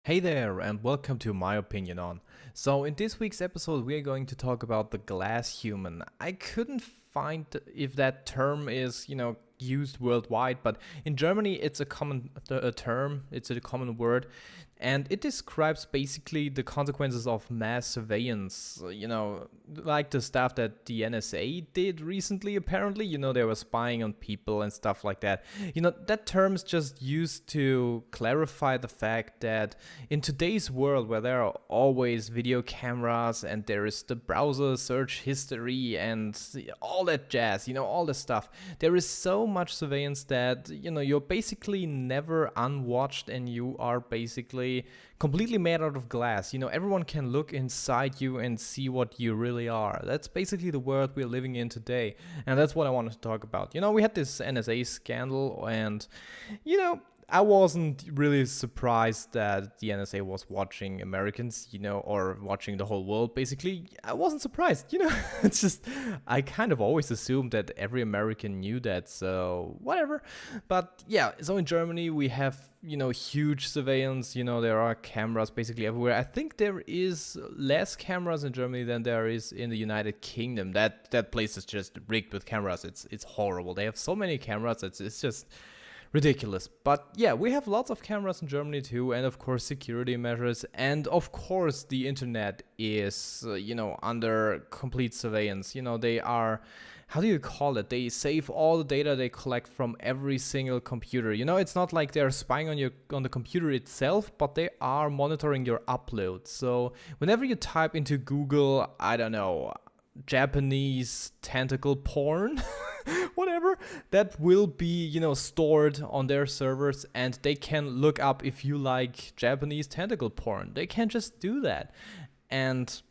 Hey there, and welcome to my opinion on. So, in this week's episode, we are going to talk about the glass human. I couldn't find if that term is, used worldwide, but in Germany, it's a common term, it's a common word, and it describes basically the consequences of mass surveillance. Like the stuff that the NSA did recently, apparently. They were spying on people and stuff like that. That term is just used to clarify the fact that in today's world where there are always video cameras and there is the browser search history and all that jazz, all the stuff, there is so much surveillance that, you're basically never unwatched and you are basically completely made out of glass. Everyone can look inside you and see what you really are. That's basically the world we're living in today. And that's what I wanted to talk about. We had this NSA scandal and, I wasn't really surprised that the NSA was watching Americans, or watching the whole world, basically. I wasn't surprised, It's just, I kind of always assumed that every American knew that, so whatever. But yeah, so in Germany we have, huge surveillance, there are cameras basically everywhere. I think there is less cameras in Germany than there is in the United Kingdom. That place is just rigged with cameras. It's horrible. They have so many cameras, it's just ridiculous. But yeah, we have lots of cameras in Germany too, and of course security measures, and of course the internet is under complete surveillance. They are, how do you call it, they save all the data they collect from every single computer. It's not like they're spying on the computer itself, but they are monitoring your upload. So whenever you type into Google, I don't know, Japanese tentacle porn, whatever, that will be, stored on their servers, and they can look up if you like Japanese tentacle porn. They can just do that. And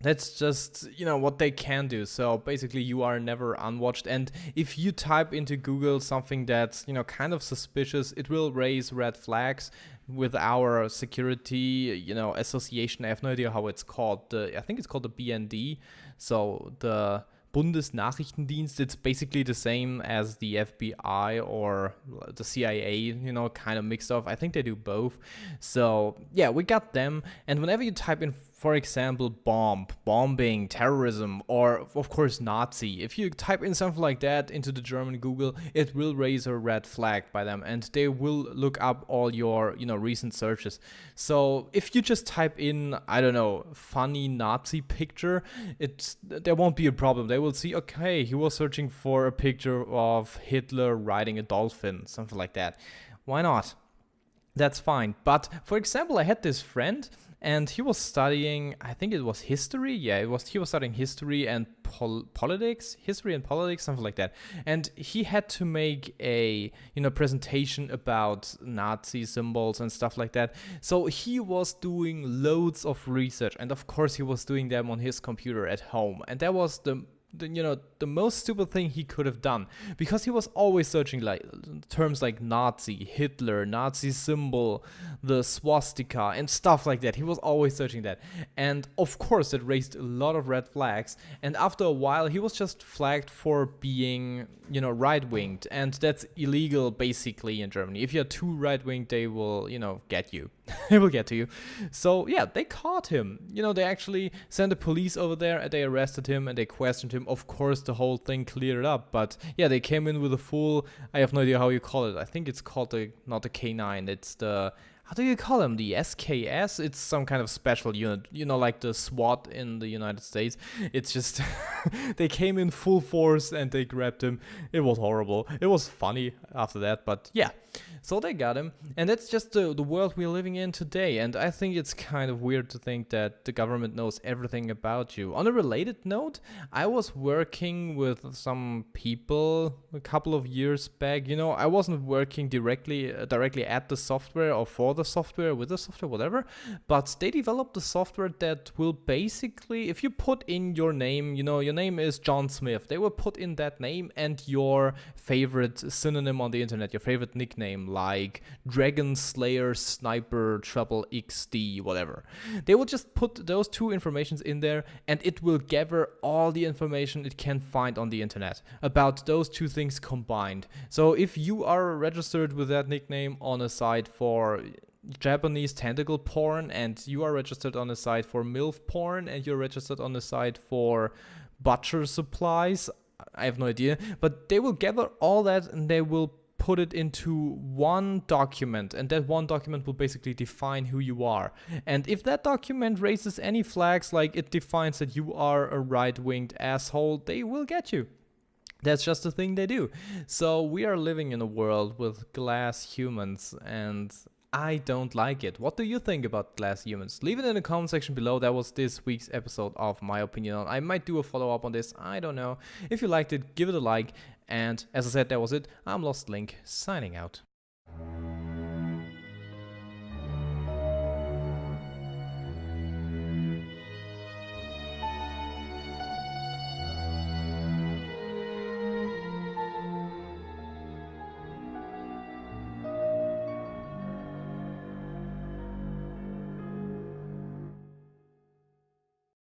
that's just, what they can do. So basically you are never unwatched. And if you type into Google something that's, kind of suspicious, it will raise red flags with our security, association. I have no idea how it's called. I think it's called the BND. So the Bundesnachrichtendienst, it's basically the same as the FBI or the CIA, kind of mixed up. I think they do both. So yeah, we got them. And whenever you type in, for example, bombing, terrorism, or of course Nazi, if you type in something like that into the German Google, it will raise a red flag by them, and they will look up all your, recent searches. So if you just type in, I don't know, funny Nazi picture, there won't be a problem. They will see, okay, he was searching for a picture of Hitler riding a dolphin, something like that. Why not? That's fine. But for example, I had this friend, and he was studying, I think it was history. Yeah, he was studying history and politics, something like that. And he had to make a, presentation about Nazi symbols and stuff like that. So he was doing loads of research, and of course he was doing them on his computer at home. And that was the most stupid thing he could have done, because he was always searching like terms like Nazi, Hitler, Nazi symbol, the swastika, and stuff like that. He was always searching that, and of course it raised a lot of red flags. And after a while, he was just flagged for being, right-winged, and that's illegal basically in Germany. If you're too right-winged, they will, get you. They will get to you. So yeah, they caught him. They actually sent the police over there, and they arrested him and they questioned him. Of course, the whole thing cleared up, but yeah, they came in with a full, I have no idea how you call it. I think it's called not the K9, it's the, how do you call them? The SKS? It's some kind of special unit, like the SWAT in the United States. It's just, they came in full force and they grabbed him. It was horrible. It was funny after that, but yeah. So they got him, and that's just the world we're living in today. And I think it's kind of weird to think that the government knows everything about you. On a related note, I was working with some people a couple of years back. I wasn't working directly at the software or for the software, with the software, whatever, but they developed a software that will basically, if you put in your name, your name is John Smith, they will put in that name and your favorite synonym on the internet, your favorite nickname, like Dragon Slayer Sniper Trouble XD, whatever. They will just put those two informations in there, and it will gather all the information it can find on the internet about those two things combined. So if you are registered with that nickname on a site for Japanese tentacle porn, and you are registered on the site for MILF porn, and you're registered on the site for butcher supplies. I have no idea, but they will gather all that and they will put it into one document, and that one document will basically define who you are. And if that document raises any flags, like it defines that you are a right-winged asshole, they will get you. That's just the thing they do. So we are living in a world with glass humans, and I don't like it. What do you think about glass humans? Leave it in the comment section below. That was this week's episode of My Opinion On. I might do a follow-up on this. I don't know. If you liked it, give it a like. And as I said, that was it. I'm iLostLink, signing out.